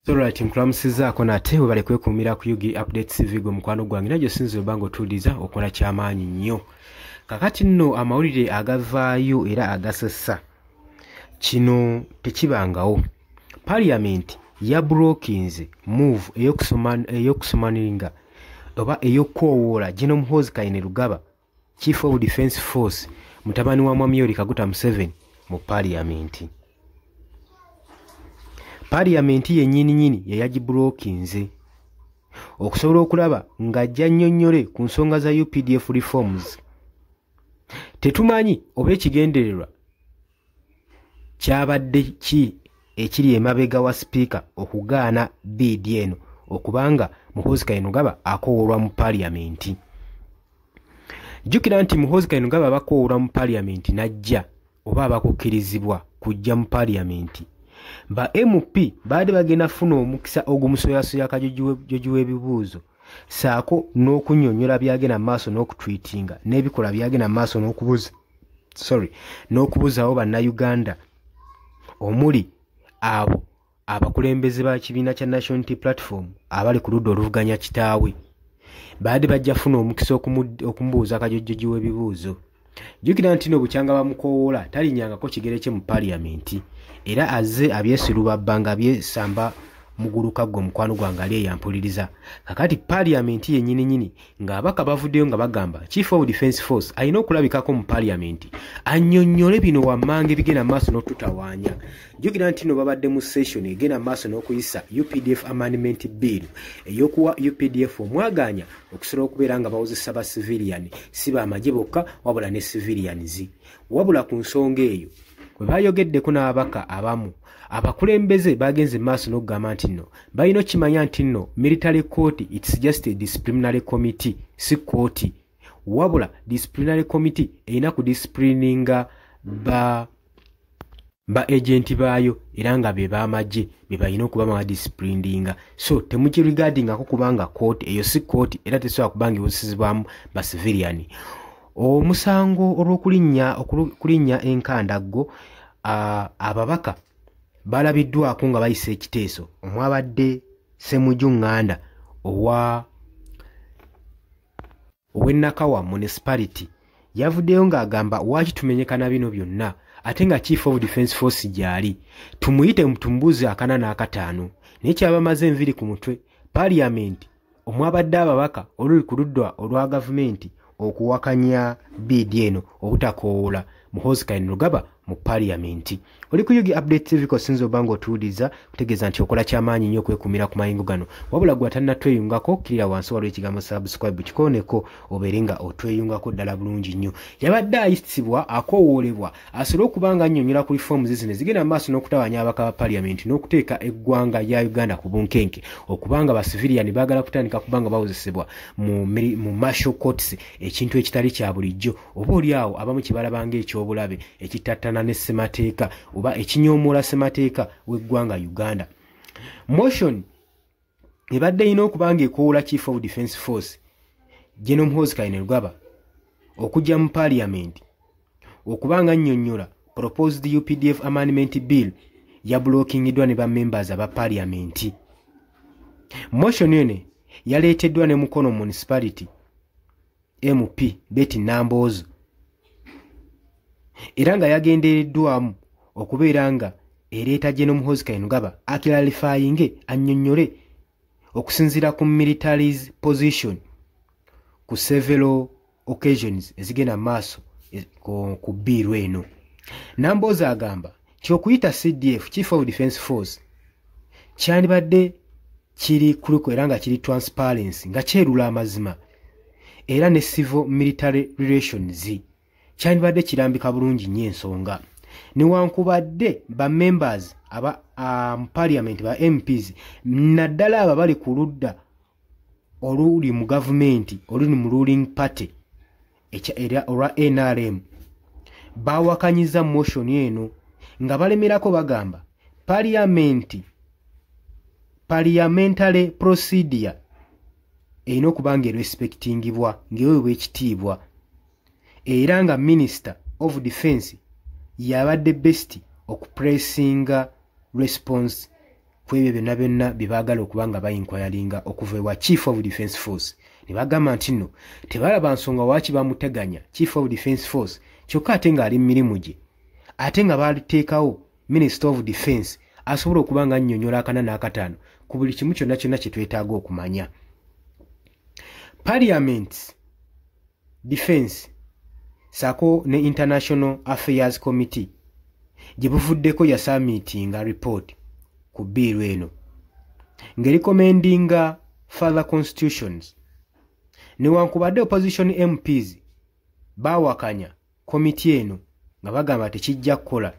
Alright, nkulamusizaako nate webale kwekuumira ku Yugi Updates TV gwe mukwano gwange najjo sinze oba ng'otuuliza okola kyamaanyi nnyo. Kakati nno amawulire agavaayo era agasessa kino tekibangawo. Parliament yabulokinze move ey'okusomaninga oba ey'okukoowoola General Muhoozi Kainerugaba Chief of Defence Force mutabani wa Mwami Yoweri Kaguta Museveni mu Parliament. Parliament yennyini yayagibulokinze okusobola okulaba ng'ajja nnyonnyole ku nsonga za UPDF reforms. Tetumanyi oba ekigendererwa kyabadde ki ekiri emabega wa sipiika okugaana biidi eno okubanga Muhoozi Kainerugaba akoowoolwa mu Parliament. Jjukira nti Muhoozi Kainerugaba bakoowoolwa mu Parliament n'ajja oba abakukkirizibwa kujja mu Parliament. Ba MP baade bagenda funa omukisa ogumusoyasoya akajojo w'ebibuuzo saako n'okunnyonnyola byagenda maaso n'okutwitinga n'ebikola byagenda maaso n'okubuzawo bannayuganda omuli abo abakulembeze ba kibiina kya National Unity Platform abali ku ludda oluvuganya kitaawe baade bajja funa omukisa okumubuuza akajojo w'ebibuuzo. Jjukira nti no bukyanga bamukoowoola talinnyangako kigere kye mu Parliament era azze abyesiruba nga byesamba muguluka gwe mukwano gwange ali eyampuliriza. Kakati Parliament yennyini ng'abaka bavuddeyo nga bagamba Chief of Defence Force alina okulabikako mu Parliament annyonnyole bino wammanga ebigenda maaso n'otutawaanya. Jjukira nti no babadde mu session egenda maaso n'okuyisa UPDF Amendment Bill ey'okuwa UPDF omwagaanya okusobola okubeera nga bawozesa ba civilian si b'amagye bokka wabula ne civilians. Wabula ku nsonga eyo bwe bayogeddeko n'ababaka abamu abakulembeze bagenze maaso n'okugamba nti nno balina okimanya nti nno military court it's just a disciplinary committee si kooti wabula disciplinary committee erina kudisciplininga ba agenti baayo era nga be baamagye be balina okuba badisciplininga. So temukirigadingako kubanga kooti eyo si kooti era tesobola kubanga ewozesezebwamu ba civilian. Omusango olw'okulinnya enkandaggo ababaka balabiddwako nga bayisa ekiteeso omwabadde Ssemujju Nganda ow'Ennakawa municipality yavuddeyo ng'agamba waaki tumenyekana bino byonna ate nga Chief of Defence Force gyali tumuyite tumubuuze akana n'akataano naye kyabamaze enviri ku mutwe Parliament omwabadde ababaka oluli ku ludda olwa gavumenti okuwakanya biidi eno obutakoowoola Muhoozi Kainerugaba mu Parliament. Oli ku Yugi Update TV ko sinzo oba ng'otuwuliza kutegeeza nti okola kyamaanyi nnyo okwekuumira ku mayingo gano wabula gwe atannatweyungako kirira wansi waliwo ekigambo subscribe kikooneko obeere nga otweyungako ddala bulungi nnyo. Yabadde ayisibwa akoowoolebwa asobole okuba nga annyonnyola ku reforms zino zigenda mu maaso n'okutawaanya ababaka ba Parliament n'okuteeka eggwanga lya Uganda ku bunkenke okubanga ba civilian baagala kutandika kubanga bawozesebwa mu martial courts ekintu ekitali kya bulijjo oba oliawo abamu kibalabanga ekyobulabe ekitattana ne ssemateeka oba ekinyoomoola ssemateeka w'eggwanga Uganda. Motion ebadde erina okuba nga ekoowoola Chief of Defence Force General Muhoozi Kainerugaba okujja mu Parliament okuba nga annyonnyola proposed UPDF Amendment Bill yabulokingiddwa ne bammembers aba Parliament. Motion ene yaleeteddwa ne Mukono Municipality MP Betty Namboozo era nga yagendereddwamu okubeera nga ereeta General Muhoozi Kainerugaba akiralifayinge annyonnyole okusinziira ku military's position ku several occasions ezigenda maaso ku biiru eno. Namboozo agamba kyokuyita CDF Chief of Defence Force kyandibadde kiri kuliko era nga kiri transparency nga kyerula amazima era ne civil military relations kyandibadde kirambika bulungi nnyo ensonga newankubadde ba members aba mu Parliament ba MPs naddala abo bali ku ludda oluli mu gavumenti oluli mu ruling party era olwa NRM bawakanyiza motion eno nga balemerako bagamba parliamentary procedure erina okuba nga respectingibwa ng'eweebwa ekitiibwa era nga Minister of Defence yabadde best okupressinga response kwebyo byonna bibagala okubanga bayinquiringa okuva ewa Chief of Defence Force. Ne bagamba nti nno tebalaba nsonga waaki bamuteganya Chief of Defence Force kyokka ate ng'ali mu mirimu gye, ate nga baliteekawo Minister of Defence asobola okuba nga annyonnyola 4 n'akataano ku buli kimu kyonna kye twetaaga okumanya. Parliament, Defence sako ne International Affairs Committee gye buvuddeko ya submittinga report ku biiru eno ng'erecommendinga further constitutions. Newankubadde opposition MPs bawakanya komiti eno nga bagamba tekijja kukola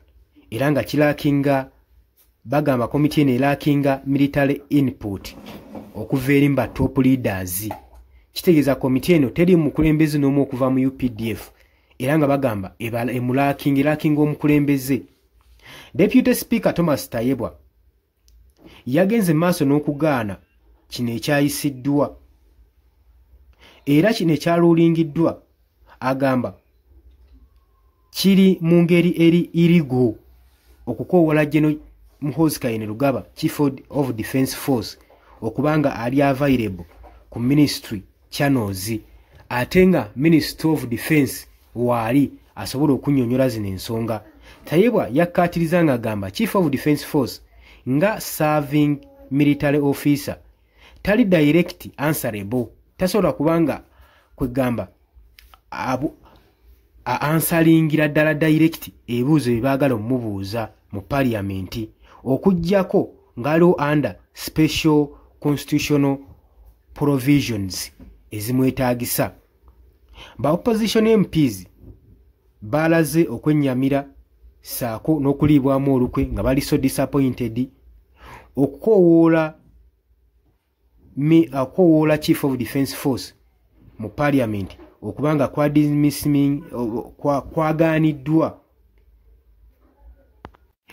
era nga kilaakinga, bagamba komiti eno eraakinga military input okuva eri mba top leaders. Kitegeeza komiti eno teri mukulembeze n'omu okuva mu UPDF era nga bagamba emulaakinga omukulembeze. Deputy Speaker Thomas Tayebwa yagenze maaso n'okugaana kino ekyayisiddwa era kino ekyaluulingiddwa agamba kiri mu ngeri eri irigo okukoowola General Muhoozi Kainerugaba Chief of Defence Force okubanga ali available ku ministry channels ate nga Minister of Defence waali asobola okunnyonnyola zino ensonga. Tayebwa yakkaatiriza ng'agamba Chief of Defence Force nga serving military officer tali direct answerable, tasobola kubanga kwegamba ansalingira ddala direct ebibuuzo bye baagala omubuuza mu parliament okuggyako ng'aliwo under special constitutional provisions ezimwetaagisa. Ba opposition MPs balaze okwennyamira saako n'okuliibwamu olukwe nga bali so disappointed okukoowoola Chief of Defence Force mu parliament okubanga kwagaaniddwa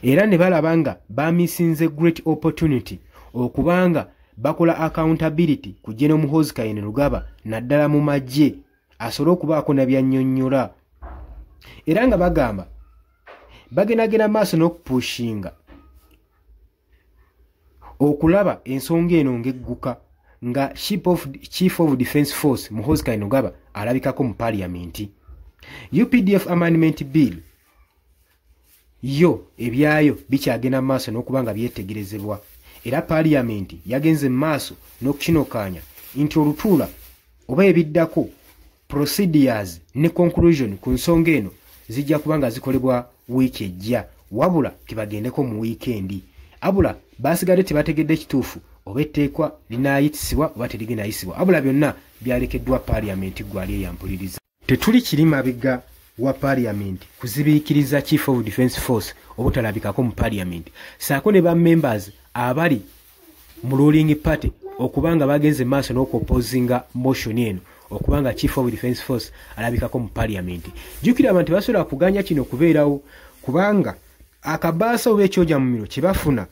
era ne balaba nga bamisinze great opportunity okubanga bakola accountability ku General Muhoozi Kainerugaba naddala mu magye asobole okubaako na byannyonnyola era nga bagamba bagendagenda maaso n'okupushinga okulaba ensonga eno ng'egguka nga Chief of Defence Force Muhoozi Kainerugaba alabikako mu parliament. UPDF Amendment Bill yo ebyayo bikyagenda maaso n'okuba nga byetegerezebwa era parliament yagenze maaso n'okukinokaanya nti olutuula oba ebiddako procedures ne conclusion ku nsonga eno zijja kuba nga zikolebwa wiiki ejja wabula tebagendeko mu weekendi. Abula basigadde tebategedde kituufu oba etteekwa linaayitisibwa oba teriginaayisibwa, abula byonna byalekeddwa parliament gwali eyampuliriza. Tetuli kiri mabega wa parliament kuzibiikiriza Chief of Defence Force obutalabikako mu parliament saako ne ba members abali mu ruling party okubanga bagenze maaso n'okupposinga motion eno okubanga Chief of Defence Force alabikako mu parliament. Jjukira abantu basobola kuganya kino kubeerawo kubanga akabaasa oba ekyoja mu miro kye bafuna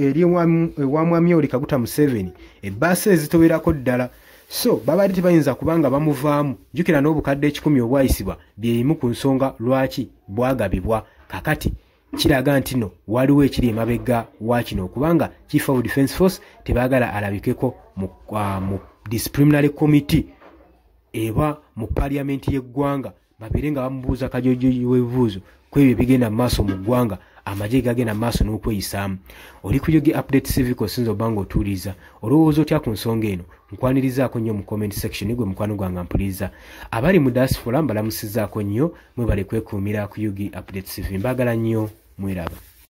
eri ewa Mwami Yoweri Kaguta Museveni ebbaasa ezitoberako ddala, so babadde tebayinza kubanga bamuvaamu. Jjukira n'obukadde 10 obwayisibwa byeyimu ku nsonga lwaki bwagabibwa. Kakati kiraga nti no waliwo ekiri emabega wa kino okubanga Chief of Defence Force tebaagala alabikeko mu disciplinary committee eba mu parliament y'eggwanga babeere nga bamubuuza kajojo w'ebibuuzo kwebyo bigenda maaso mu ggwanga amagye gagenda maaso n'okweyisaamu. Oli ku Yugi Update Civic osinza obanga otuuliza olowooza otya ku nsonga eno nkwanirizaako nnyo mu comment section gwe mukwano gwange mpuliriza. Abali mu diaspora mbalamusizaako nnyo mwebale kwekuumira ku Yugi Update Civic, mbaagala nnyo mweraba.